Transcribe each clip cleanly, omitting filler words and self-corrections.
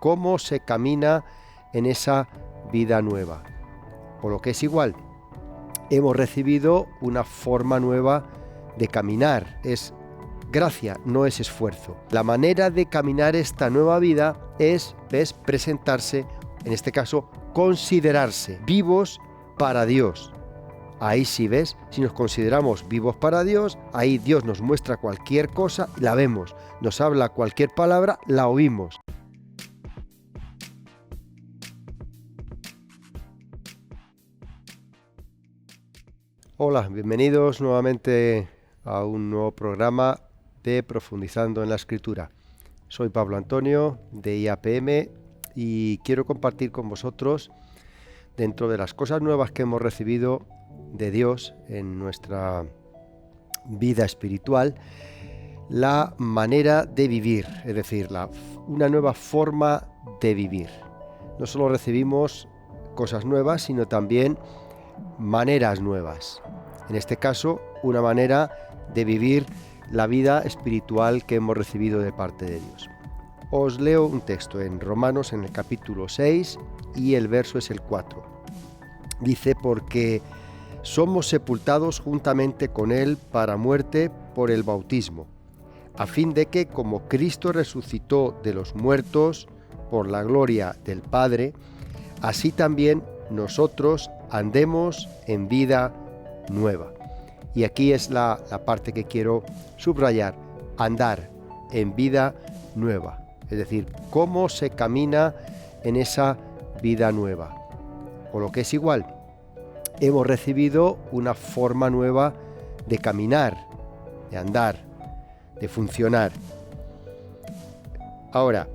cómo se camina en esa vida nueva. O lo que es igual, hemos recibido una forma nueva de caminar, es gracia, no es esfuerzo. La manera de caminar esta nueva vida es presentarse, en este caso, considerarse vivos para Dios. Ahí sí ves, si nos consideramos vivos para Dios, ahí Dios nos muestra cualquier cosa, la vemos, nos habla cualquier palabra, la oímos. Hola, bienvenidos nuevamente a un nuevo programa de Profundizando en la Escritura. Soy Pablo Antonio de IAPM y quiero compartir con vosotros, dentro de las cosas nuevas que hemos recibido de Dios en nuestra vida espiritual, la manera de vivir, es decir, una nueva forma de vivir. No solo recibimos cosas nuevas, sino también maneras nuevas. En este caso, una manera de vivir la vida espiritual que hemos recibido de parte de Dios. Os leo un texto en Romanos, en el capítulo 6, y el verso es el 4. Dice: porque somos sepultados juntamente con Él para muerte por el bautismo, a fin de que, como Cristo resucitó de los muertos por la gloria del Padre, así también nosotros andemos en vida nueva. Y aquí es la parte que quiero subrayar: andar en vida nueva. Es decir, cómo se camina en esa vida nueva. O lo que es igual, hemos recibido una forma nueva de caminar, de andar, de funcionar. Ahora,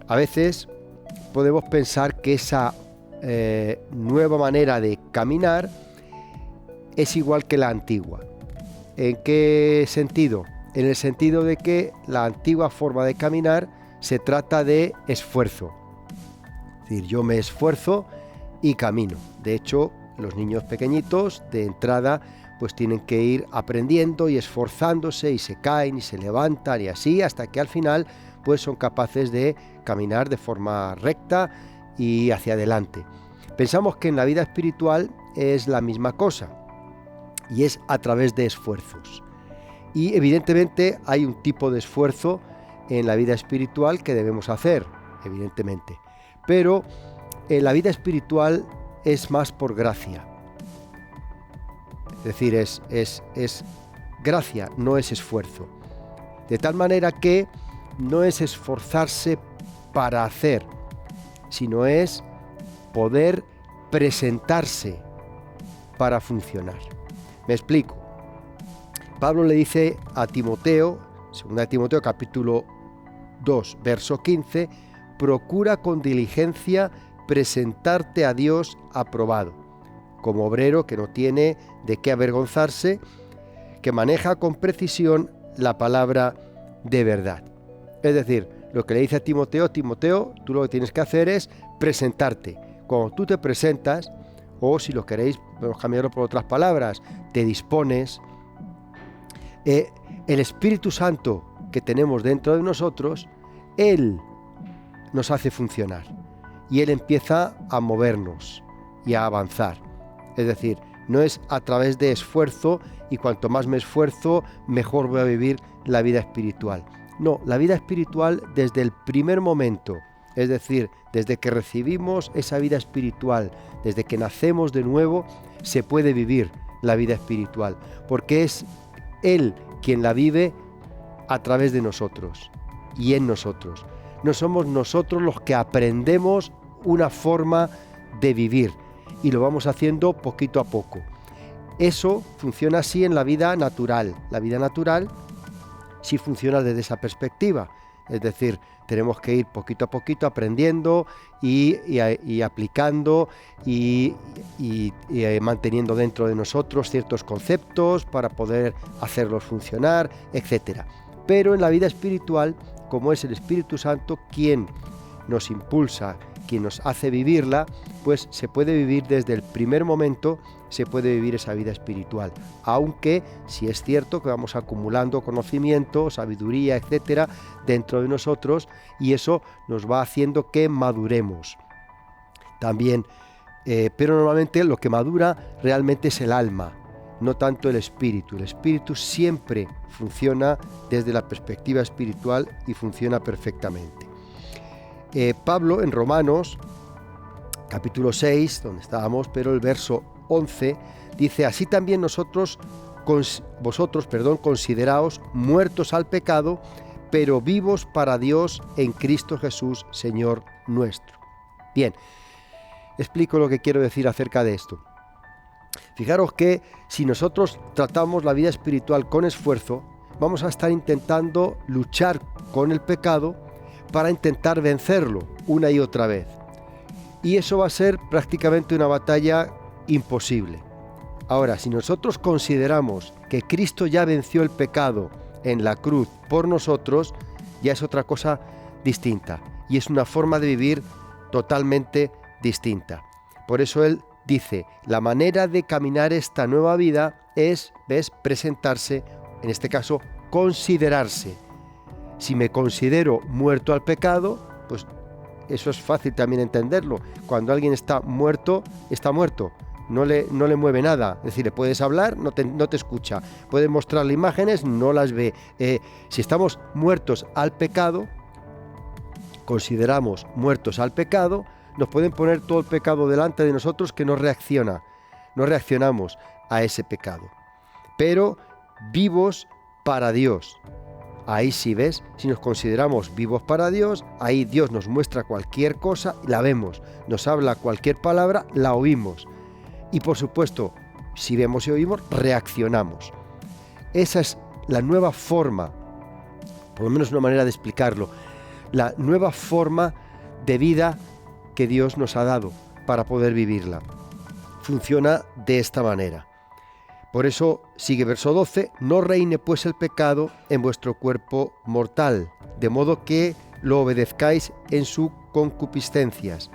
a veces podemos pensar que esa nueva manera de caminar es igual que la antigua. ¿En qué sentido? En el sentido de que la antigua forma de caminar se trata de esfuerzo. Es decir, yo me esfuerzo y camino. De hecho, los niños pequeñitos de entrada pues tienen que ir aprendiendo y esforzándose, y se caen y se levantan y así hasta que al final pues son capaces de caminar de forma recta y hacia adelante. Pensamos que en la vida espiritual es la misma cosa, y es a través de esfuerzos. Y evidentemente hay un tipo de esfuerzo en la vida espiritual que debemos hacer, evidentemente. Pero en la vida espiritual es más por gracia. Es decir, es gracia, no es esfuerzo. De tal manera que no es esforzarse para hacer, sino es poder presentarse para funcionar. Me explico. Pablo le dice a Timoteo, 2 Timoteo capítulo 2, verso 15, procura con diligencia presentarte a Dios aprobado, como obrero que no tiene de qué avergonzarse, que maneja con precisión la palabra de verdad. Es decir, lo que le dice a Timoteo, tú lo que tienes que hacer es presentarte. Cuando tú te presentas, o si lo queréis, podemos cambiarlo por otras palabras, te dispones, el Espíritu Santo que tenemos dentro de nosotros, Él nos hace funcionar y Él empieza a movernos y a avanzar. Es decir, no es a través de esfuerzo, y cuanto más me esfuerzo, mejor voy a vivir la vida espiritual. No, la vida espiritual desde el primer momento, es decir, desde que recibimos esa vida espiritual, desde que nacemos de nuevo, se puede vivir la vida espiritual, porque es Él quien la vive a través de nosotros y en nosotros. No somos nosotros los que aprendemos una forma de vivir y lo vamos haciendo poquito a poco. Eso funciona así en la vida natural. La vida natural sí funciona desde esa perspectiva. Es decir, tenemos que ir poquito a poquito aprendiendo y aplicando y manteniendo dentro de nosotros ciertos conceptos para poder hacerlos funcionar, etc. Pero en la vida espiritual, como es el Espíritu Santo quien nos impulsa, quien nos hace vivirla, pues se puede vivir desde el primer momento se puede vivir esa vida espiritual. Aunque sí es cierto que vamos acumulando conocimiento, sabiduría, etcétera, dentro de nosotros, y eso nos va haciendo que maduremos. También, pero normalmente lo que madura realmente es el alma, no tanto el espíritu. El espíritu siempre funciona desde la perspectiva espiritual y funciona perfectamente. Pablo en Romanos, capítulo 6, donde estábamos, pero el verso 11, dice: así también vosotros, consideraos muertos al pecado, pero vivos para Dios en Cristo Jesús, Señor nuestro. Bien, explico lo que quiero decir acerca de esto. Fijaros que si nosotros tratamos la vida espiritual con esfuerzo, vamos a estar intentando luchar con el pecado para intentar vencerlo una y otra vez. Y eso va a ser prácticamente una batalla imposible. Ahora, si nosotros consideramos que Cristo ya venció el pecado en la cruz por nosotros, ya es otra cosa distinta. Y es una forma de vivir totalmente distinta. Por eso él dice, la manera de caminar esta nueva vida es, presentarse, en este caso, considerarse. Si me considero muerto al pecado, pues eso es fácil también entenderlo. Cuando alguien está muerto, no le mueve nada. Es decir, le puedes hablar, no te escucha. Puedes mostrarle imágenes, no las ve. Si estamos muertos al pecado, consideramos muertos al pecado, nos pueden poner todo el pecado delante de nosotros que no reaccionamos a ese pecado. Pero vivos para Dios. Ahí sí ves, si nos consideramos vivos para Dios, ahí Dios nos muestra cualquier cosa, la vemos, nos habla cualquier palabra, la oímos. Y por supuesto, si vemos y oímos, reaccionamos. Esa es la nueva forma, por lo menos una manera de explicarlo, la nueva forma de vida que Dios nos ha dado para poder vivirla. Funciona de esta manera. Por eso sigue verso 12, no reine pues el pecado en vuestro cuerpo mortal, de modo que lo obedezcáis en sus concupiscencias,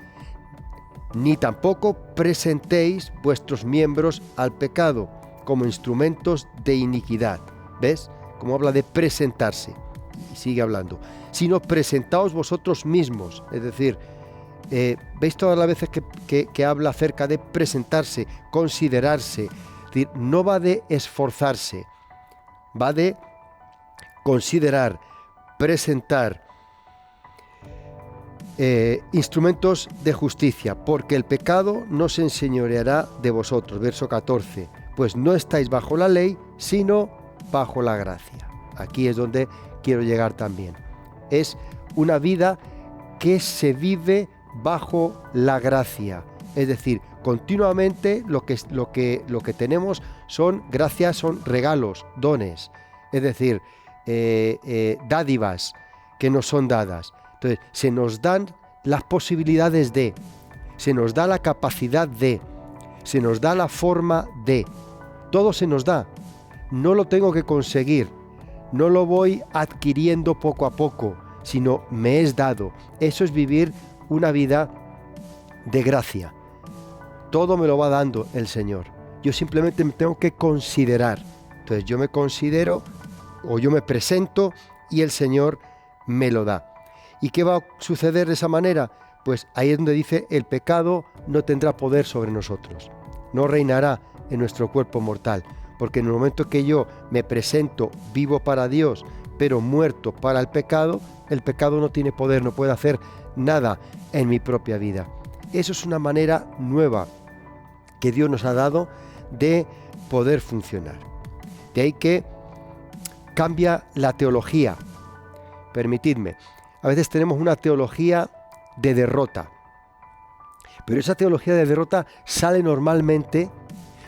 ni tampoco presentéis vuestros miembros al pecado como instrumentos de iniquidad. ¿Ves? Como habla de presentarse, y sigue hablando, sino presentaos vosotros mismos, es decir, ¿veis todas las veces que habla acerca de presentarse, considerarse? Es decir, no va de esforzarse, va de considerar, presentar instrumentos de justicia, porque el pecado no se enseñoreará de vosotros. Verso 14, pues no estáis bajo la ley, sino bajo la gracia. Aquí es donde quiero llegar también. Es una vida que se vive bajo la gracia, es decir, continuamente lo que tenemos son gracias, son regalos, dones, es decir, dádivas que nos son dadas. Entonces, se nos dan las posibilidades de, se nos da la capacidad de, se nos da la forma de, todo se nos da. No lo tengo que conseguir, no lo voy adquiriendo poco a poco, sino me es dado. Eso es vivir una vida de gracia. Todo me lo va dando el Señor. Yo simplemente me tengo que considerar. Entonces yo me considero o yo me presento y el Señor me lo da. ¿Y qué va a suceder de esa manera? Pues ahí es donde dice, el pecado no tendrá poder sobre nosotros. No reinará en nuestro cuerpo mortal. Porque en el momento que yo me presento vivo para Dios, pero muerto para el pecado no tiene poder, no puede hacer nada en mi propia vida. Eso es una manera nueva que Dios nos ha dado de poder funcionar. De ahí que cambia la teología. Permitidme, a veces tenemos una teología de derrota, pero esa teología de derrota sale normalmente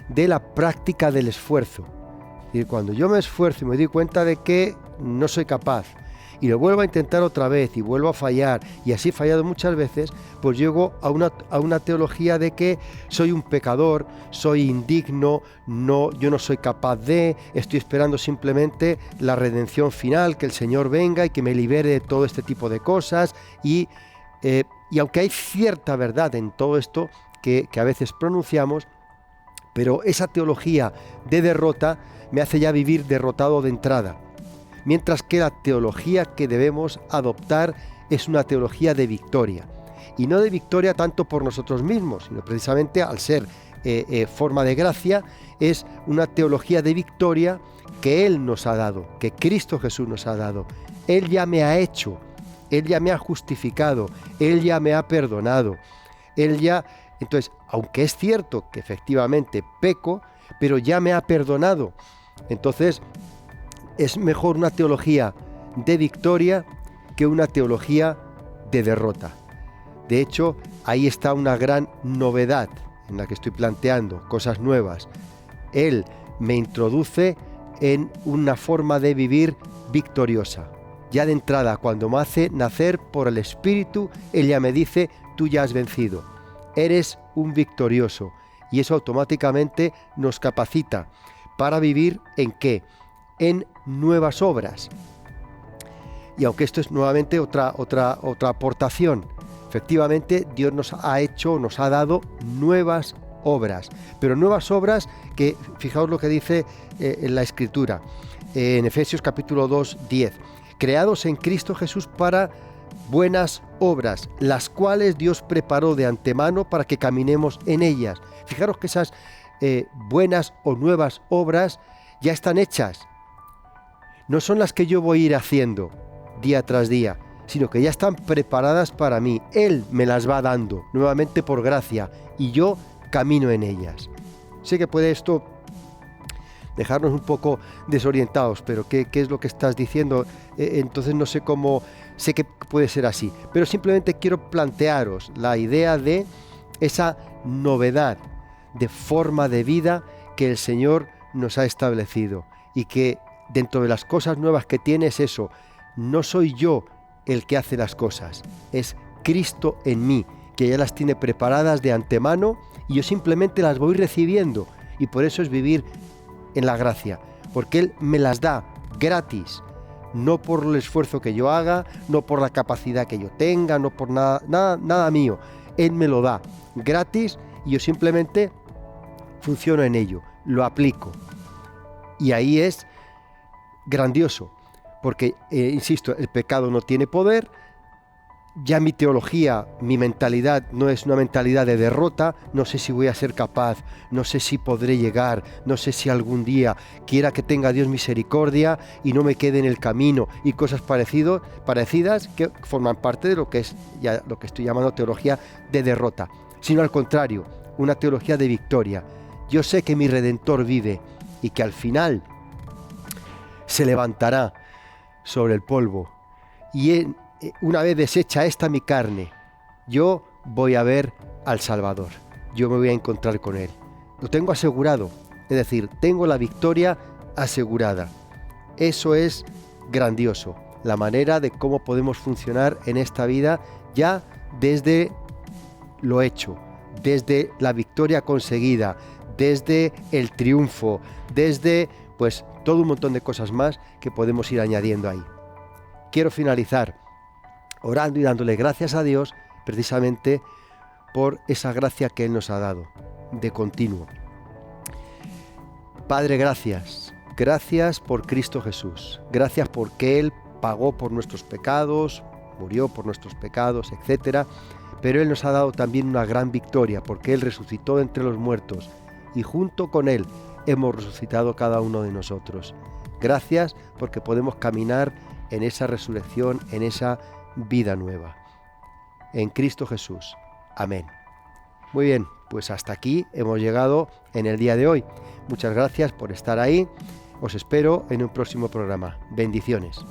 de la práctica del esfuerzo. Es decir, cuando yo me esfuerzo y me doy cuenta de que no soy capaz, y lo vuelvo a intentar otra vez y vuelvo a fallar, y así he fallado muchas veces, pues llego a una teología de que soy un pecador, soy indigno, yo no soy capaz de, estoy esperando simplemente la redención final, que el Señor venga y que me libere de todo este tipo de cosas, y aunque hay cierta verdad en todo esto que a veces pronunciamos, Pero esa teología de derrota me hace ya vivir derrotado de entrada. Mientras que la teología que debemos adoptar es una teología de victoria. Y no de victoria tanto por nosotros mismos, sino precisamente al ser forma de gracia, es una teología de victoria que Él nos ha dado, que Cristo Jesús nos ha dado. Él ya me ha hecho, Él ya me ha justificado, Él ya me ha perdonado, Él ya... Entonces, aunque es cierto que efectivamente peco, pero ya me ha perdonado. Entonces, es mejor una teología de victoria que una teología de derrota. De hecho, ahí está una gran novedad en la que estoy planteando, cosas nuevas. Él me introduce en una forma de vivir victoriosa. Ya de entrada, cuando me hace nacer por el Espíritu, Él ya me dice, tú ya has vencido. Eres un victorioso, y eso automáticamente nos capacita para vivir ¿en qué? En nuevas obras. Y aunque esto es nuevamente otra aportación, efectivamente Dios nos ha dado nuevas obras, pero nuevas obras que, fijaos lo que dice en la Escritura, en Efesios capítulo 2, 10, creados en Cristo Jesús para buenas obras, las cuales Dios preparó de antemano para que caminemos en ellas. Fijaros que esas buenas o nuevas obras ya están hechas. No son las que yo voy a ir haciendo día tras día, sino que ya están preparadas para mí. Él me las va dando, nuevamente por gracia, y yo camino en ellas. Sé que puede esto dejarnos un poco desorientados, pero ¿qué es lo que estás diciendo? Entonces no sé cómo... Sé que puede ser así, pero simplemente quiero plantearos la idea de esa novedad de forma de vida que el Señor nos ha establecido, y que dentro de las cosas nuevas que tiene es eso, no soy yo el que hace las cosas, es Cristo en mí, que ya las tiene preparadas de antemano y yo simplemente las voy recibiendo, y por eso es vivir en la gracia, porque Él me las da gratis. No por el esfuerzo que yo haga, no por la capacidad que yo tenga, no por nada mío. Él me lo da gratis y yo simplemente funciono en ello, lo aplico. Y ahí es grandioso, porque, insisto, el pecado no tiene poder. Ya mi teología, mi mentalidad no es una mentalidad de derrota, no sé si voy a ser capaz, no sé si podré llegar, no sé si algún día quiera que tenga Dios misericordia y no me quede en el camino, y cosas parecidas que forman parte de lo que es ya lo que estoy llamando teología de derrota, sino al contrario, una teología de victoria. Yo sé que mi Redentor vive y que al final se levantará sobre el polvo, y una vez deshecha esta mi carne, yo voy a ver al Salvador, yo me voy a encontrar con Él. Lo tengo asegurado, es decir, tengo la victoria asegurada. Eso es grandioso, la manera de cómo podemos funcionar en esta vida ya desde lo hecho, desde la victoria conseguida, desde el triunfo, desde pues todo un montón de cosas más que podemos ir añadiendo ahí. Quiero finalizar orando y dándole gracias a Dios precisamente por esa gracia que Él nos ha dado de continuo. Padre, gracias por Cristo Jesús, gracias porque Él pagó por nuestros pecados, murió por nuestros pecados, etc. Pero Él nos ha dado también una gran victoria, porque Él resucitó de entre los muertos y junto con Él hemos resucitado cada uno de nosotros. Gracias porque podemos caminar en esa resurrección, en esa vida nueva. En Cristo Jesús. Amén. Muy bien, pues hasta aquí hemos llegado en el día de hoy. Muchas gracias por estar ahí. Os espero en un próximo programa. Bendiciones.